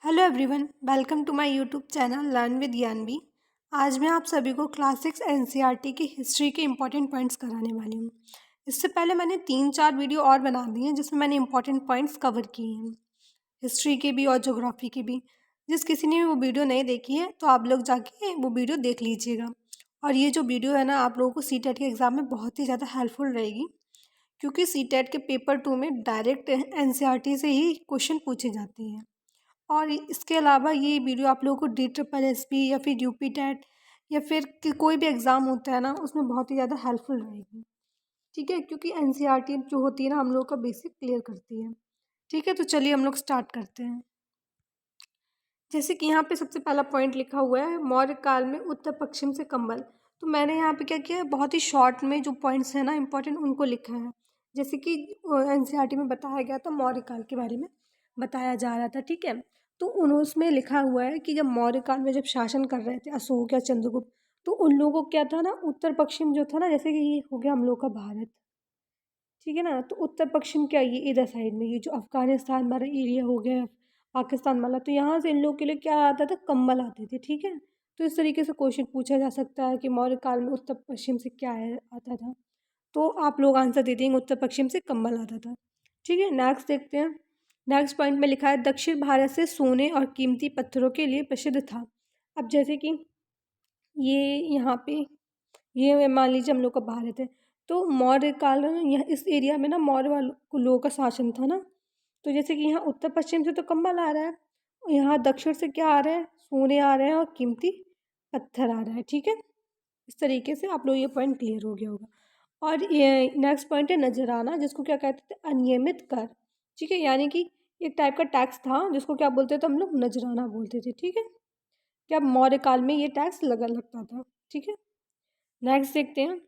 Hello everyone, welcome to my YouTube channel learn with Gyanvi. आज मैं आप सभी को क्लास 6 एनसीईआरटी की हिस्ट्री के इंपॉर्टेंट पॉइंट्स कराने वाली हूँ। इससे पहले मैंने 3-4 वीडियो और बना दी हैं जिसमें मैंने इंपॉर्टेंट पॉइंट्स कवर किए हैं, हिस्ट्री के भी और ज्योग्राफी के भी। जिस किसी ने वो वीडियो नहीं देखी है तो आप लोग जाके वो वीडियो देख लीजिएगा। और ये जो वीडियो है ना, आप लोगों को सीटेट के एग्ज़ाम में बहुत ही ज़्यादा हेल्पफुल रहेगी, क्योंकि सीटेट के पेपर 2 में डायरेक्ट एनसीईआरटी से ही क्वेश्चन पूछे जाते हैं। और इसके अलावा ये वीडियो आप लोगों को DSSP या फिर यूपी टेट या फिर कोई भी एग्ज़ाम होता है ना, उसमें बहुत ही ज़्यादा हेल्पफुल रहेगी। ठीक है, क्योंकि एनसीईआरटी जो होती है ना, हम लोग का बेसिक क्लियर करती है। ठीक है, तो चलिए हम लोग स्टार्ट करते हैं। जैसे कि यहाँ पे सबसे पहला पॉइंट लिखा हुआ है, मौर्य काल में उत्तर पश्चिम से कंबल। तो मैंने यहाँ पे क्या किया है, बहुत ही शॉर्ट में जो पॉइंट्स हैं ना इंपॉर्टेंट, उनको लिखा है। जैसे कि एनसीईआरटी में बताया गया था, मौर्य काल के बारे में बताया जा रहा था। ठीक है, तो उसमें लिखा हुआ है कि जब मौर्य काल में जब शासन कर रहे थे अशोक या चंद्रगुप्त, तो उन लोगों को क्या था ना, उत्तर पश्चिम जो था ना, जैसे कि ये हो गया हम लोग का भारत। ठीक है ना, तो उत्तर पश्चिम क्या, ये इधर साइड में ये जो अफगानिस्तान वाला एरिया हो गया, पाकिस्तान वाला, तो यहाँ से इन लोगों के लिए क्या आता था, कंबल आते थे। ठीक है, तो इस तरीके से क्वेश्चन पूछा जा सकता है कि मौर्य काल में उत्तर पश्चिम से क्या है आता था, तो आप लोग आंसर दे देंगे उत्तर पश्चिम से कंबल आता था। ठीक है, नेक्स्ट देखते हैं। नेक्स्ट पॉइंट में लिखा है, दक्षिण भारत से सोने और कीमती पत्थरों के लिए प्रसिद्ध था। अब जैसे कि ये यहाँ पे ये मान लीजिए हम लोग का भारत है, तो मौर्य काल में यहाँ इस एरिया में ना मौर्य वालों लोगों का शासन था ना। तो जैसे कि यहाँ उत्तर पश्चिम से तो कंबल आ रहा है, और यहाँ दक्षिण से क्या आ रहा है, सोने आ रहे हैं और कीमती पत्थर आ रहा है। ठीक है, इस तरीके से आप लोग ये पॉइंट क्लियर हो गया होगा। और ये नेक्स्ट पॉइंट है नजराना, जिसको क्या कहते थे, अनियमित कर। ठीक है, यानी कि एक टाइप का टैक्स था जिसको क्या बोलते थे हम लोग, नजराना बोलते थे। ठीक है, क्या मौर्य काल में ये टैक्स लगता था। ठीक है, नेक्स्ट देखते हैं।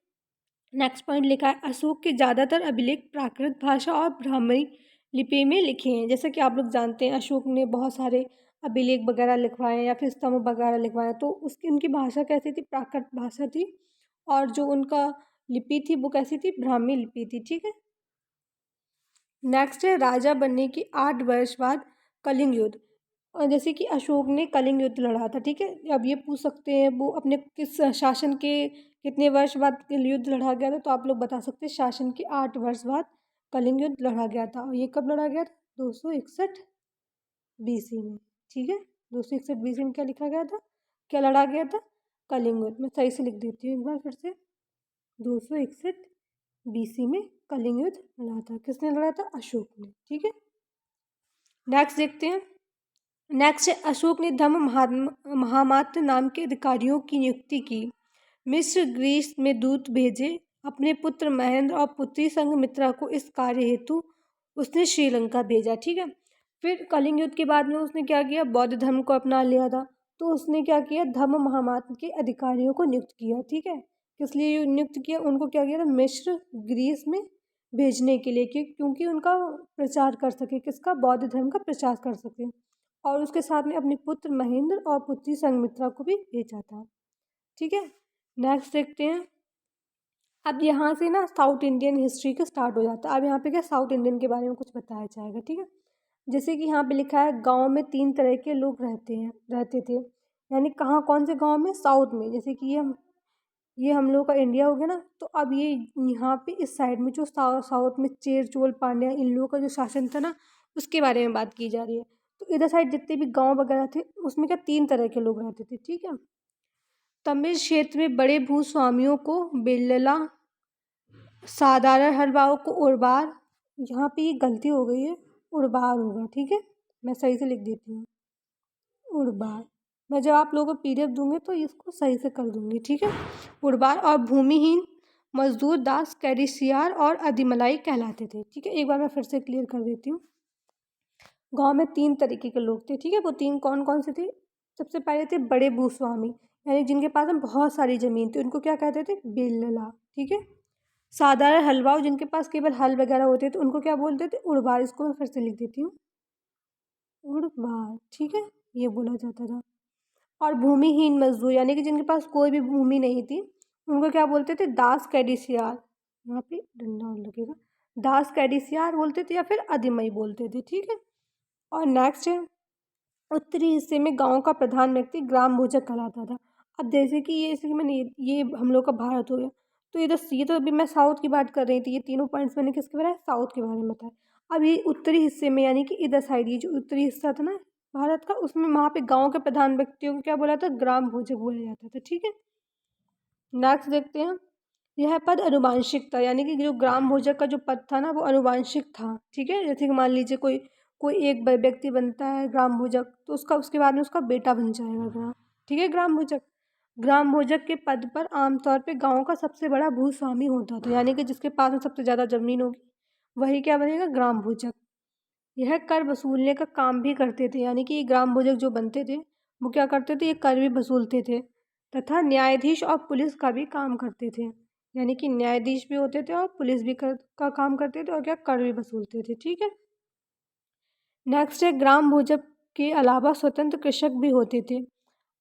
नेक्स्ट पॉइंट लिखा है, अशोक के ज़्यादातर अभिलेख प्राकृत भाषा और ब्राह्मणी लिपि में लिखे हैं। जैसे कि आप लोग जानते हैं, अशोक ने बहुत सारे अभिलेख वगैरह लिखवाए हैं या फिर स्तंभ वगैरह लिखवाए हैं, तो उसकी उनकी भाषा कैसी थी, प्राकृत भाषा थी। और जो उनका लिपि थी वो कैसी थी, ब्राह्मी लिपि थी। ठीक है, नेक्स्ट है, राजा बनने के 8 वर्ष बाद कलिंग युद्ध। और जैसे कि अशोक ने कलिंग युद्ध लड़ा था। ठीक है, अब ये पूछ सकते हैं वो अपने किस शासन के कितने वर्ष बाद युद्ध लड़ा गया था, तो आप लोग बता सकते हैं शासन के 8 वर्ष बाद कलिंग युद्ध लड़ा गया था। और ये कब लड़ा गया था, 261 BC में। ठीक है, 261 BC में क्या लिखा गया था, क्या लड़ा गया था, कलिंग युद्ध। मैं सही से लिख देती हूँ एक बार फिर से, 261 BC में कलिंग युद्ध लड़ा था। किसने लड़ा था, अशोक ने। ठीक है, नेक्स्ट देखते हैं। नेक्स्ट है, अशोक ने धम्म महामात्र नाम के अधिकारियों की नियुक्ति की। मिस्र ग्रीस में दूत भेजे, अपने पुत्र महेंद्र और पुत्री संघमित्रा को इस कार्य हेतु उसने श्रीलंका भेजा। ठीक है, फिर कलिंग युद्ध के बाद में उसने क्या किया, बौद्ध धर्म को अपना लिया था, तो उसने क्या किया, धम्म महामात्र के अधिकारियों को नियुक्त किया। ठीक है, किस लिए नियुक्त किया, उनको क्या किया था, मिस्र ग्रीस में भेजने के लिए, क्योंकि उनका प्रचार कर सके, किसका, बौद्ध धर्म का प्रचार कर सके। और उसके साथ में अपने पुत्र महेंद्र और पुत्री संघमित्रा को भी भेजा था। ठीक है, नेक्स्ट देखते हैं। अब यहाँ से ना साउथ इंडियन हिस्ट्री का स्टार्ट हो जाता है। अब यहाँ पे क्या, साउथ इंडियन के बारे में कुछ बताया जाएगा। ठीक है, जैसे कि यहाँ पे लिखा है, गांव में 3 तरह के लोग रहते थे। यानी कहाँ, कौन से गांव में, साउथ में। जैसे कि ये हम लोग का इंडिया हो गया ना, तो अब ये यहाँ पे इस साइड में जो साउथ में चेर चोल पांड्या, इन लोगों का जो शासन था ना, उसके बारे में बात की जा रही है। तो इधर साइड जितने भी गांव वगैरह थे, उसमें क्या 3 तरह के लोग रहते थे। ठीक है, तमिल क्षेत्र में बड़े भूस्वामियों को बिल्ला, साधारण हलवाओं को उर्बार, यहाँ पे ये गलती हो गई है, उर्बार होगा। ठीक है, मैं सही से लिख देती हूँ, उर्बार। मैं जब आप लोगों को PDF दूंगी तो इसको सही से कर दूंगी। ठीक है, उर्बार और भूमिहीन मजदूर दास कैरिसियार और अधिमलाई कहलाते थे। ठीक है, एक बार मैं फिर से क्लियर कर देती हूँ। गांव में 3 तरीके के लोग थे। ठीक है, वो 3 कौन कौन से थे, सबसे पहले थे बड़े भूस्वामी, यानी जिनके पास में बहुत सारी ज़मीन थी, उनको क्या कहते थे, बेलला। ठीक है, साधारण हलवाओं, जिनके पास केवल हल वगैरह होते थे, उनको क्या बोलते थे, उड़वार। इसको मैं फिर से लिख देती हूँ, उड़वार। ठीक है, ये बोला जाता था। और भूमिहीन मजदूर, यानी कि जिनके पास कोई भी भूमि नहीं थी, उनको क्या बोलते थे, दास कैडिसियार। यहाँ पे डंडा और लगेगा, दास कैडिसियार बोलते थे या फिर अधिमई बोलते थे। ठीक है, और नेक्स्ट है, उत्तरी हिस्से में गाँव का प्रधान व्यक्ति ग्राम भोजक कहलाता था। अब जैसे कि ये जैसे कि मैंने ये हम लोग का भारत हो गया, तो ये तो अभी मैं साउथ की बात कर रही थी, ये तीनों पॉइंट्स मैंने किसके बताए, साउथ के बारे में बताया। अब ये उत्तरी हिस्से में यानी कि इधर साइड ये जो उत्तरी हिस्सा था ना भारत का, उसमें वहाँ पे गाँव के प्रधान व्यक्तियों को क्या बोला था, ग्राम भोजक बोला जाता था। ठीक है, नेक्स्ट देखते हैं। यह पद अनुवांशिक था, यानी कि जो ग्राम भोजक का जो पद था ना वो अनुवांशिक था। ठीक है, जैसे कि मान लीजिए कोई कोई एक व्यक्ति बनता है ग्राम भोजक, तो उसका उसके बाद में उसका बेटा बन जाएगा ग्राम। ठीक है, ग्राम भोजक के पद पर आमतौर पे गांव का सबसे बड़ा भूस्वामी होता था, यानी कि जिसके पास में सबसे ज़्यादा जमीन होगी वही क्या बनेगा, ग्राम भोजक। यह कर वसूलने का काम भी करते थे, यानी कि ग्राम भोजक जो बनते थे वो क्या करते थे, ये कर भी वसूलते थे तथा न्यायाधीश और पुलिस का भी काम करते थे। यानी कि न्यायाधीश भी होते थे और पुलिस भी का काम करते थे और क्या कर भी वसूलते थे। ठीक है, नेक्स्ट है ग्राम भोजक के अलावा स्वतंत्र कृषक भी होते थे।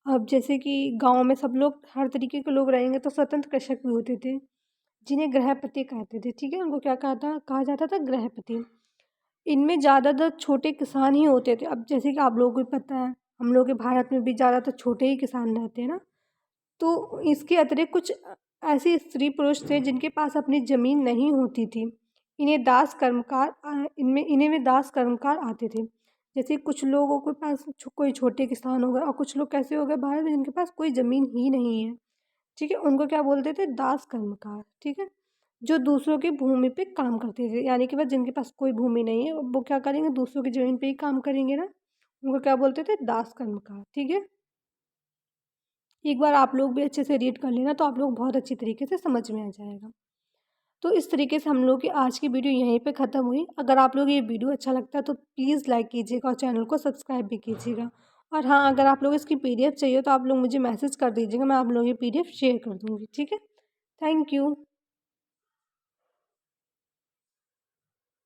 अब जैसे कि गांव में सब लोग हर तरीके के लोग रहेंगे तो स्वतंत्र कृषक भी होते थे जिन्हें गृहपति कहते थे। ठीक है, उनको क्या कहा जाता था, गृहपति। इनमें ज़्यादातर छोटे किसान ही होते थे। अब जैसे कि आप लोगों को पता है हम लोग के भारत में भी ज़्यादातर छोटे ही किसान रहते हैं ना, तो इसके अतिरिक्त कुछ ऐसे स्त्री पुरुष थे जिनके पास अपनी ज़मीन नहीं होती थी। इन्हें वे दास कर्मकार आते थे। जैसे कुछ लोगों के पास कोई छोटे किसान हो गए और कुछ लोग कैसे हो गए भारत में जिनके पास कोई ज़मीन ही नहीं है। ठीक है, उनको क्या बोलते थे, दास कर्मकार। ठीक है, जो दूसरों की भूमि पे काम करते थे, यानी कि बस जिनके पास कोई भूमि नहीं है वो क्या करेंगे, दूसरों की ज़मीन पे ही काम करेंगे ना, उनको क्या बोलते थे, दास कर्मकार। ठीक है, एक बार आप लोग भी अच्छे से रीड कर लेना तो आप लोग बहुत अच्छी तरीके से समझ में आ जाएगा। तो इस तरीके से हम लोग की आज की वीडियो यहीं पे ख़त्म हुई। अगर आप लोग ये वीडियो अच्छा लगता है तो प्लीज़ लाइक कीजिएगा और चैनल को सब्सक्राइब भी कीजिएगा। और हाँ, अगर आप लोग इसकी पीडीएफ चाहिए तो आप लोग मुझे मैसेज कर दीजिएगा, मैं आप लोगों की पीडीएफ शेयर कर दूँगी। ठीक है, थैंक यू।